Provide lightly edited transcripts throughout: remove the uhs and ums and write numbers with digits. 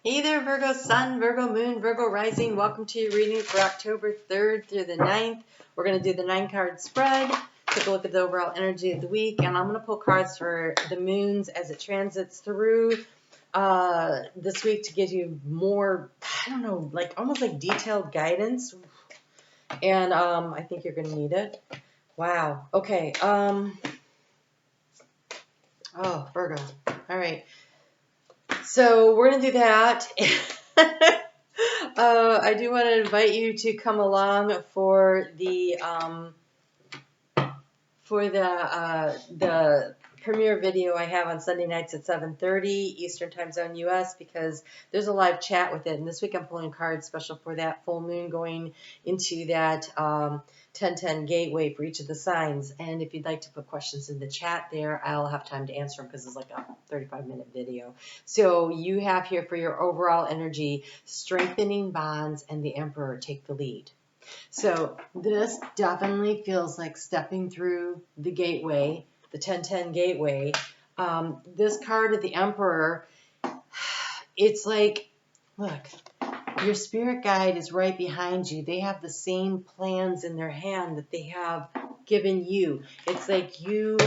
Hey there, Virgo Sun, Virgo Moon, Virgo Rising. Welcome to your reading for October 3rd through the 9th. We're going to do the 9-card spread, take a look at the overall energy of the week, and I'm going to pull cards for the moons as it transits through this week to give you more, I don't know, like almost like detailed guidance. And I think you're going to need it. Wow. Okay. Oh, Virgo. All right. So we're going to do that. I do want to invite you to come along for the premiere video I have on Sunday nights at 7:30 Eastern Time Zone US, because there's a live chat with it. And this week I'm pulling cards special for that full moon going into that 10-10 gateway for each of the signs. And if you'd like to put questions in the chat there, I'll have time to answer them because it's like a 35-minute video. So you have here for your overall energy, strengthening bonds and the Emperor take the lead. So this definitely feels like stepping through the gateway, the 10-10 gateway. This card of the Emperor, it's like, look, your spirit guide is right behind you. They have the same plans in their hand that they have given you. It's like you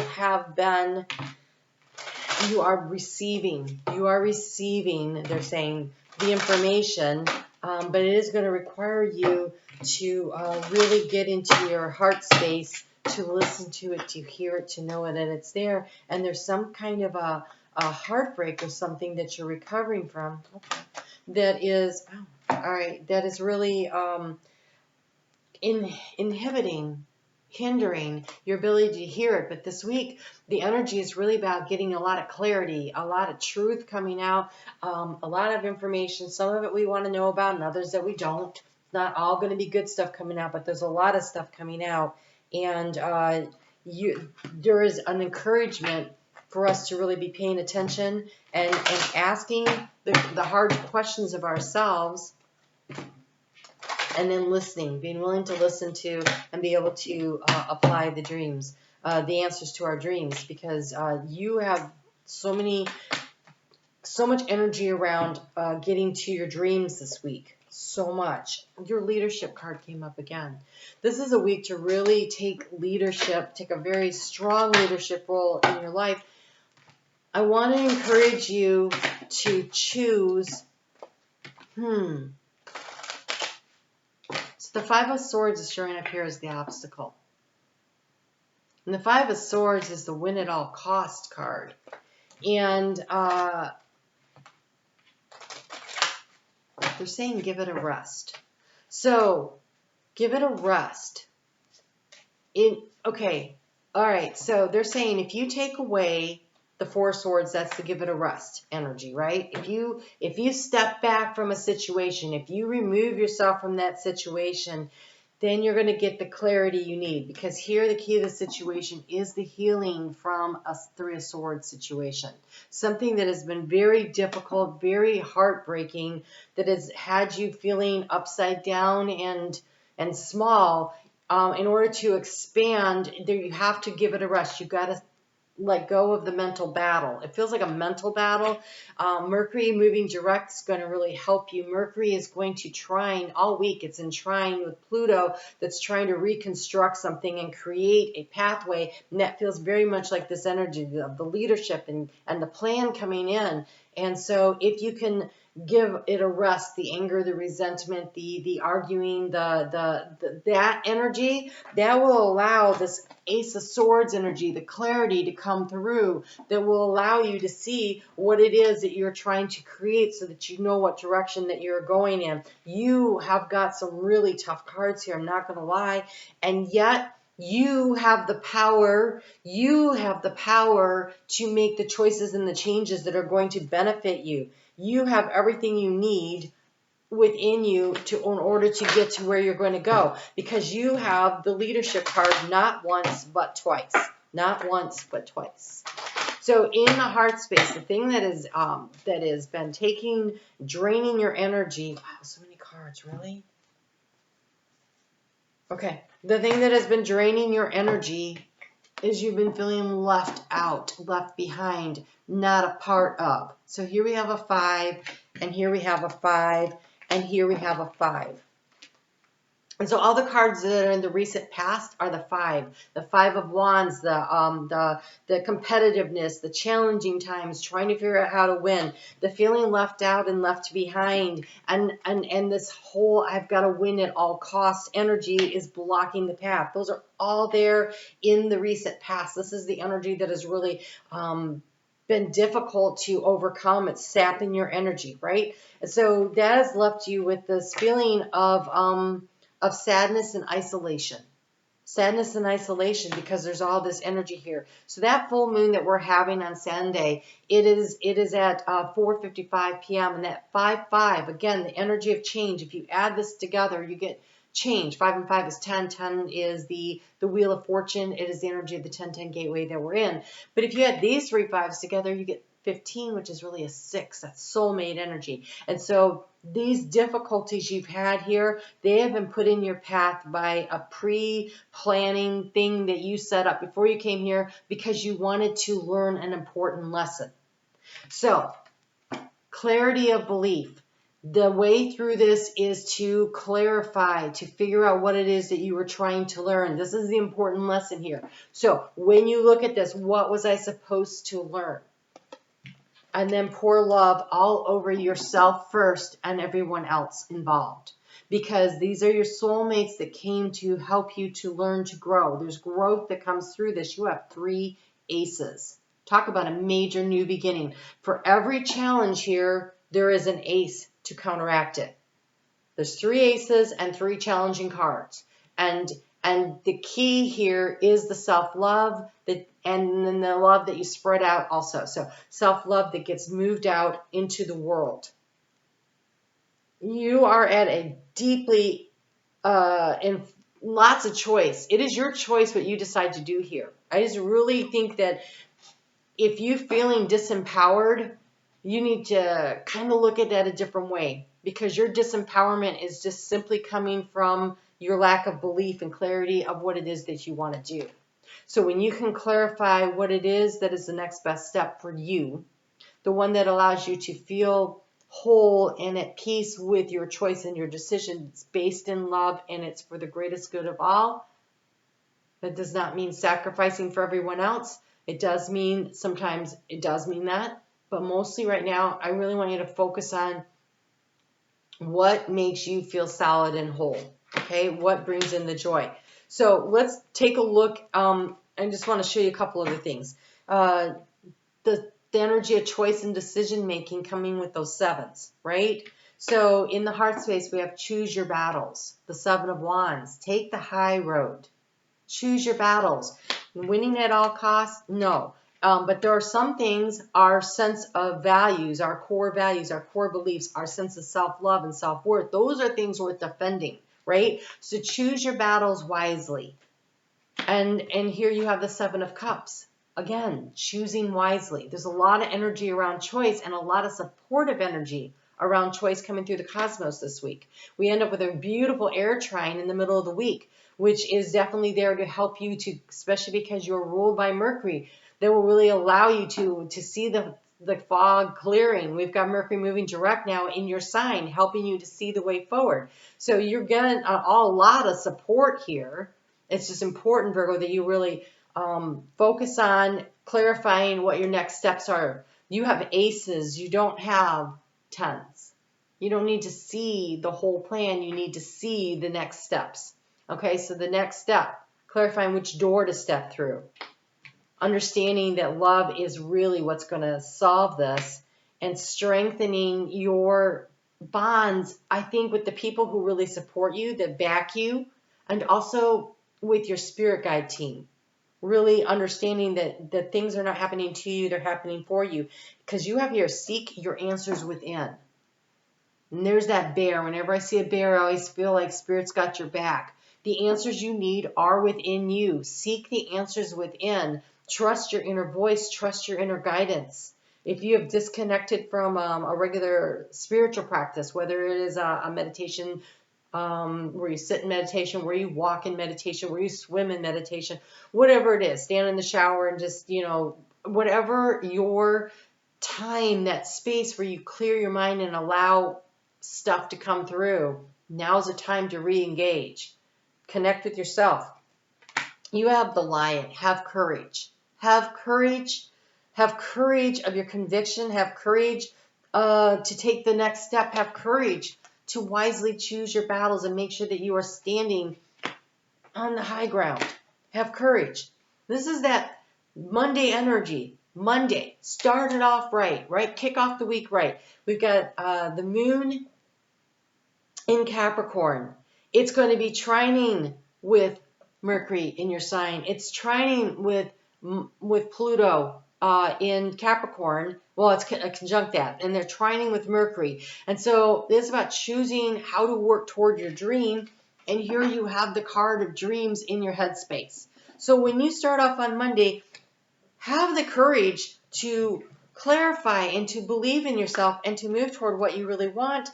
are receiving, they're saying, the information, but it is going to require you to really get into your heart space, to listen to it, to hear it, to know it, that it's there. And there's some kind of a heartbreak or something that you're recovering from. Okay. That is, all right, that is really inhibiting, hindering your ability to hear it. But this week, the energy is really about getting a lot of clarity, a lot of truth coming out, a lot of information. Some of it we want to know about and others that we don't. It's not all going to be good stuff coming out, but there's a lot of stuff coming out. And there is an encouragement for us to really be paying attention and asking the hard questions of ourselves, and then listening, being willing to listen to and be able to apply the dreams, the answers to our dreams, because you have so much energy around getting to your dreams this week. So much. Your leadership card came up again. This is a week to really take leadership, take a very strong leadership role in your life. I want to encourage you to choose. So the Five of Swords is showing up here as the obstacle. And the Five of Swords is the win at all cost card. And they're saying give it a rest. So give it a rest. Okay. All right. So they're saying if you take away the Four of Swords, that's the give it a rest energy, right? If you step back from a situation, if you remove yourself from that situation, then you're going to get the clarity you need. Because here the key to the situation is the healing from a Three of Swords situation. Something that has been very difficult, very heartbreaking, that has had you feeling upside down and small. In order to expand, there you have to give it a rest. You've got to let go of the mental battle. It feels like a mental battle. Mercury moving direct is going to really help you. Mercury is going to trine all week. It's in trine with Pluto that's trying to reconstruct something and create a pathway. And that feels very much like this energy of the leadership and the plan coming in. And so if you can give it a rest, the anger, the resentment, the arguing, that energy, that will allow this Ace of Swords energy, the clarity to come through, that will allow you to see what it is that you're trying to create so that you know what direction that you're going in. You have got some really tough cards here, I'm not going to lie, and yet you have the power to make the choices and the changes that are going to benefit you. You have everything you need within you in order to get to where you're going to go, because you have the leadership card not once but twice. Not once but twice. So in the heart space, the thing that has been draining your energy. Wow, so many cards, really? Okay. The thing that has been draining your energy is you've been feeling left out, left behind, not a part of. So here we have a 5 and here we have a 5, and here we have a 5. And so all the cards that are in the recent past are the 5 of Wands, the competitiveness, the challenging times, trying to figure out how to win, the feeling left out and left behind, and this whole I've got to win at all costs energy is blocking the path. Those are all there in the recent past. This is the energy that has really been difficult to overcome. It's sapping your energy, right? And so that has left you with this feeling of sadness and isolation. Sadness and isolation because there's all this energy here. So that full moon that we're having on Sunday, it is at 4:55 p.m. and that 5-5, again, the energy of change. If you add this together, you get change. 5 and 5 is 10. 10 is the Wheel of Fortune. It is the energy of the 10-10 gateway that we're in. But if you add these 3 5s together, you get 15, which is really a 6. That's soulmate energy. And so these difficulties you've had here, they have been put in your path by a pre-planning thing that you set up before you came here because you wanted to learn an important lesson. So, clarity of belief. The way through this is to clarify, to figure out what it is that you were trying to learn. This is the important lesson here. So, when you look at this, what was I supposed to learn? And then pour love all over yourself first and everyone else involved. Because these are your soulmates that came to help you to learn to grow. There's growth that comes through this. You have 3 aces. Talk about a major new beginning. For every challenge here, there is an ace to counteract it. There's 3 aces and 3 challenging cards. And the key here is the self-love and then the love that you spread out also. So self-love that gets moved out into the world. You are at a deeply, in lots of choice. It is your choice what you decide to do here. I just really think that if you're feeling disempowered, you need to kind of look at that a different way. Because your disempowerment is just simply coming from your lack of belief and clarity of what it is that you want to do. So when you can clarify what it is that is the next best step for you, the one that allows you to feel whole and at peace with your choice and your decision, it's based in love and it's for the greatest good of all. That does not mean sacrificing for everyone else. It does mean, sometimes it does mean that, but mostly right now, I really want you to focus on what makes you feel solid and whole, okay? What brings in the joy? So let's take a look. I just want to show you a couple other things. The energy of choice and decision making coming with those 7s, right? So in the heart space, we have choose your battles. The 7 of Wands. Take the high road. Choose your battles. Winning at all costs? No. But there are some things, our sense of values, our core beliefs, our sense of self-love and self-worth, those are things worth defending, right? So choose your battles wisely. And here you have the 7 of Cups. Again, choosing wisely. There's a lot of energy around choice and a lot of supportive energy around choice coming through the cosmos this week. We end up with a beautiful air trine in the middle of the week, which is definitely there to help you to, especially because you're ruled by Mercury, that will really allow you to see the fog clearing. We've got Mercury moving direct now in your sign, helping you to see the way forward. So you're getting a lot of support here. It's just important, Virgo, that you really focus on clarifying what your next steps are. You have aces. You don't have 10s. You don't need to see the whole plan. You need to see the next steps. Okay, so the next step, clarifying which door to step through. Understanding that love is really what's going to solve this and strengthening your bonds, I think, with the people who really support you, that back you, and also with your spirit guide team. Really understanding that things are not happening to you, they're happening for you. Because you have here, seek your answers within. And there's that bear. Whenever I see a bear, I always feel like Spirit's got your back. The answers you need are within you. Seek the answers within. Trust your inner voice. Trust your inner guidance. If you have disconnected from a regular spiritual practice, whether it is a meditation where you sit in meditation, where you walk in meditation, where you swim in meditation, whatever it is, stand in the shower and just, whatever your time, that space where you clear your mind and allow stuff to come through, now's the time to re-engage. Connect with yourself. You have the Lion. Have courage. Have courage. Have courage of your conviction. Have courage to take the next step. Have courage to wisely choose your battles and make sure that you are standing on the high ground. Have courage. This is that Monday energy. Monday. Start it off right? Kick off the week right. We've got the moon in Capricorn. It's going to be trining with Mercury in your sign. It's trining with Pluto in Capricorn. Well, it's conjunct that, and they're trining with Mercury. And so it's about choosing how to work toward your dream. And here you have the card of dreams in your headspace. So when you start off on Monday, have the courage to clarify and to believe in yourself and to move toward what you really want.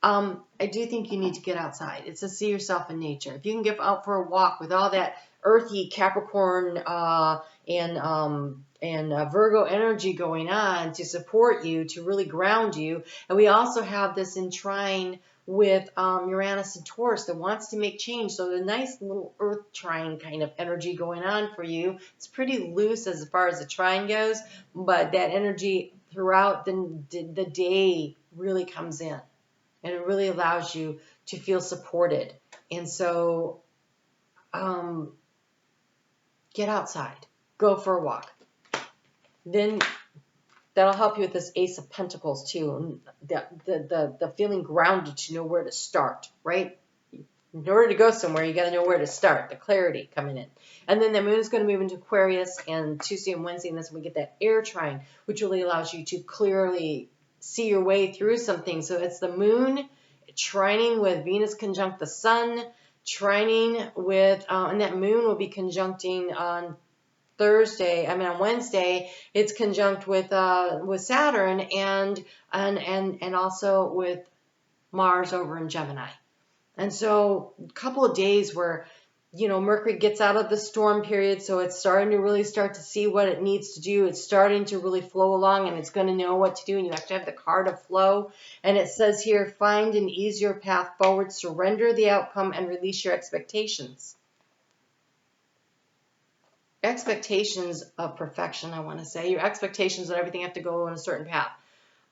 I do think you need to get outside. It's to see yourself in nature. If you can get out for a walk with all that earthy Capricorn and Virgo energy going on to support you, to really ground you. And we also have this in trine with Uranus and Taurus that wants to make change. So the nice little earth trine kind of energy going on for you. It's pretty loose as far as the trine goes, but that energy throughout the day really comes in. And it really allows you to feel supported. And so get outside. Go for a walk. Then that'll help you with this Ace of Pentacles too. The feeling grounded to know where to start, right? In order to go somewhere, you got to know where to start. The clarity coming in. And then the moon is going to move into Aquarius, and Tuesday and Wednesday, and that's when we get that air trine, which really allows you to clearly see your way through something. So it's the moon trining with Venus conjunct the sun, trining with, and that moon will be conjuncting on Wednesday, it's conjunct with Saturn and also with Mars over in Gemini. And so a couple of days where, Mercury gets out of the storm period, so it's starting to really start to see what it needs to do. It's starting to really flow along, and it's going to know what to do, and you have to have the card of flow. And it says here, find an easier path forward, surrender the outcome, and release your expectations. Expectations of perfection, I want to say. Your expectations that everything have to go on a certain path.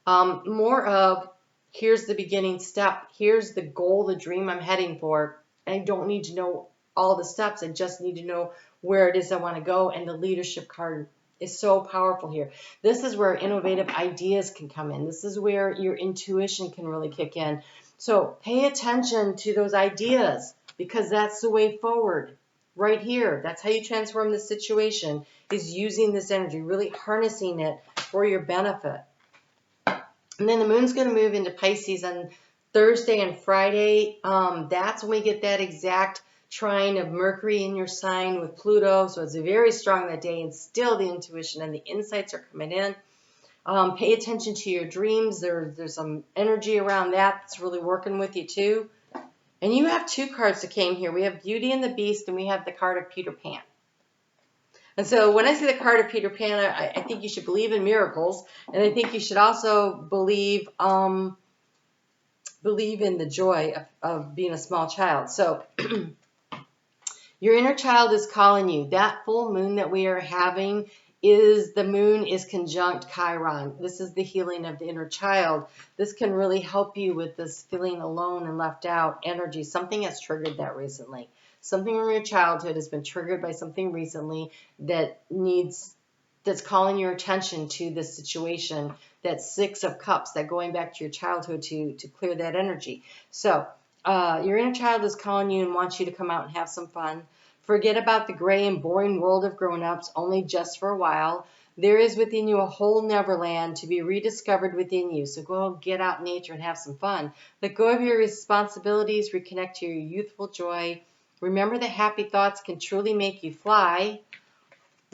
More of, here's the beginning step. Here's the goal, the dream I'm heading for. I don't need to know all the steps. I just need to know where it is I want to go. And the leadership card is so powerful here. This is where innovative ideas can come in. This is where your intuition can really kick in. So pay attention to those ideas, because that's the way forward. Right here, that's how you transform the situation, is using this energy, really harnessing it for your benefit. And then the moon's going to move into Pisces on Thursday and Friday. That's when we get that exact trine of Mercury in your sign with Pluto. So it's very strong that day, and still the intuition and the insights are coming in. Pay attention to your dreams. There's some energy around that that's really working with you too. And you have two cards that came here. We have Beauty and the Beast, and we have the card of Peter Pan. And so when I see the card of Peter Pan, I think you should believe in miracles, and I think you should also believe in the joy of being a small child. So your inner child is calling you. That full moon that we are having the moon is conjunct Chiron. This is the healing of the inner child. This can really help you with this feeling alone and left out energy. Something has triggered that recently. Something from your childhood has been triggered by something recently that's calling your attention to this situation. That Six of Cups, that going back to your childhood to clear that energy. So your inner child is calling you and wants you to come out and have some fun. Forget about the gray and boring world of grown-ups, only just for a while. There is within you a whole neverland to be rediscovered within you. So go get out in nature and have some fun. Let go of your responsibilities, reconnect to your youthful joy. Remember that happy thoughts can truly make you fly.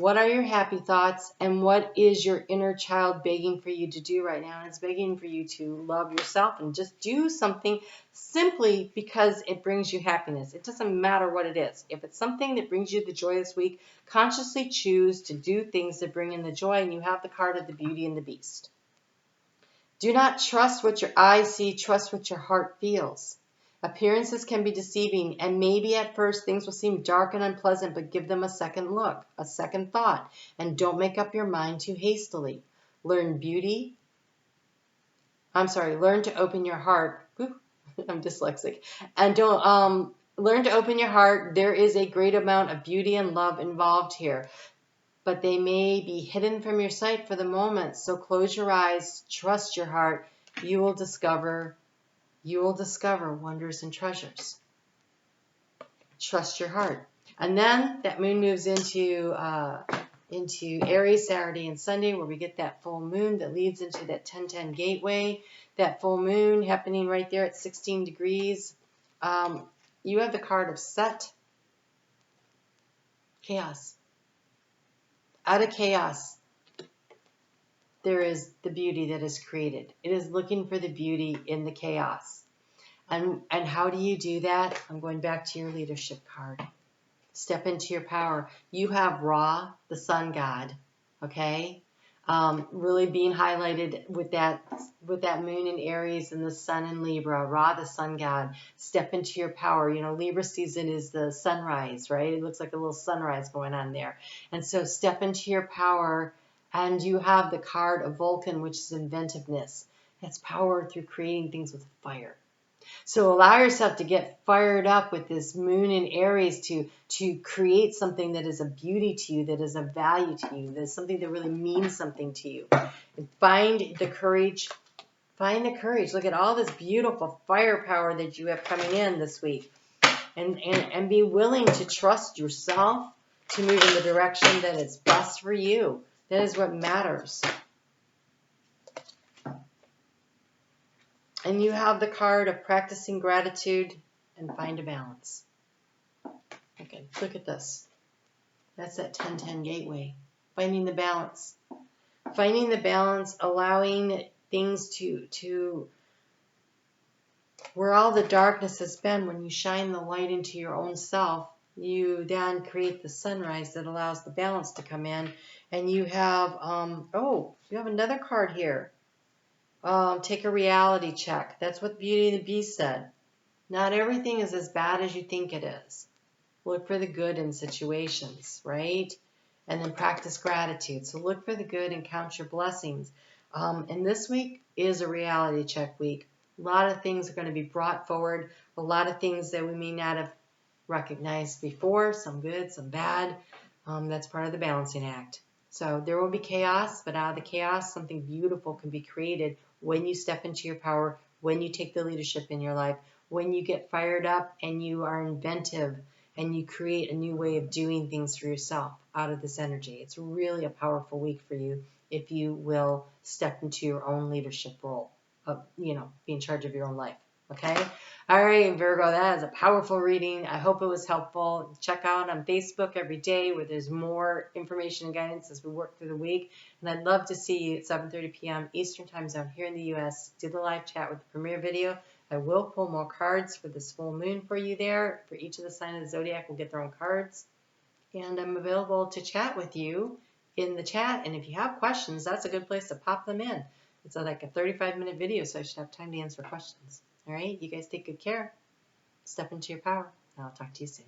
What are your happy thoughts, and what is your inner child begging for you to do right now? And it's begging for you to love yourself and just do something simply because it brings you happiness. It doesn't matter what it is. If it's something that brings you the joy this week, consciously choose to do things that bring in the joy, and you have the card of the Beauty and the Beast. Do not trust what your eyes see, trust what your heart feels. Appearances can be deceiving, and maybe at first things will seem dark and unpleasant, but give them a second look, a second thought, and don't make up your mind too hastily. Learn to open your heart. I'm dyslexic. And learn to open your heart. There is a great amount of beauty and love involved here, but they may be hidden from your sight for the moment. So close your eyes, trust your heart. You will discover wonders and treasures. Trust your heart. And then that moon moves into Aries Saturday and Sunday, where we get that full moon that leads into that 10-10 gateway. That full moon happening right there at 16 degrees. You have the card of Set. Chaos. Out of chaos, there is the beauty that is created. It is looking for the beauty in the chaos. And how do you do that? I'm going back to your leadership card. Step into your power. You have Ra, the sun god, okay? Really being highlighted with that moon in Aries and the sun in Libra. Ra, the sun god. Step into your power. You know, Libra season is the sunrise, right? It looks like a little sunrise going on there. And so step into your power, and you have the card of Vulcan, which is inventiveness. That's power through creating things with fire. So allow yourself to get fired up with this moon in Aries to create something that is a beauty to you, that is of value to you, that is something that really means something to you. And find the courage. Find the courage. Look at all this beautiful firepower that you have coming in this week. And be willing to trust yourself to move in the direction that is best for you. That is what matters. And you have the card of practicing gratitude and find a balance. Okay, look at this. That's that 10-10 gateway. Finding the balance. Finding the balance, allowing things to where all the darkness has been. When you shine the light into your own self, you then create the sunrise that allows the balance to come in. And you have, you have another card here. Take a reality check. That's what Beauty and the Beast said. Not everything is as bad as you think it is. Look for the good in situations, right? And then practice gratitude. So look for the good and count your blessings. And this week is a reality check week. A lot of things are going to be brought forward. A lot of things that we may not have recognized before. Some good, some bad. That's part of the balancing act. So there will be chaos, but out of the chaos, something beautiful can be created when you step into your power, when you take the leadership in your life, when you get fired up and you are inventive and you create a new way of doing things for yourself out of this energy. It's really a powerful week for you if you will step into your own leadership role of, be in charge of your own life. Okay? All right, Virgo, that is a powerful reading. I hope it was helpful. Check out on Facebook every day where there's more information and guidance as we work through the week. And I'd love to see you at 7:30 p.m. Eastern Time Zone here in the U.S. Do the live chat with the premiere video. I will pull more cards for this full moon for you there. For each of the signs of the zodiac will get their own cards. And I'm available to chat with you in the chat. And if you have questions, that's a good place to pop them in. It's like a 35-minute video, so I should have time to answer questions. All right, you guys take good care. Step into your power, and I'll talk to you soon.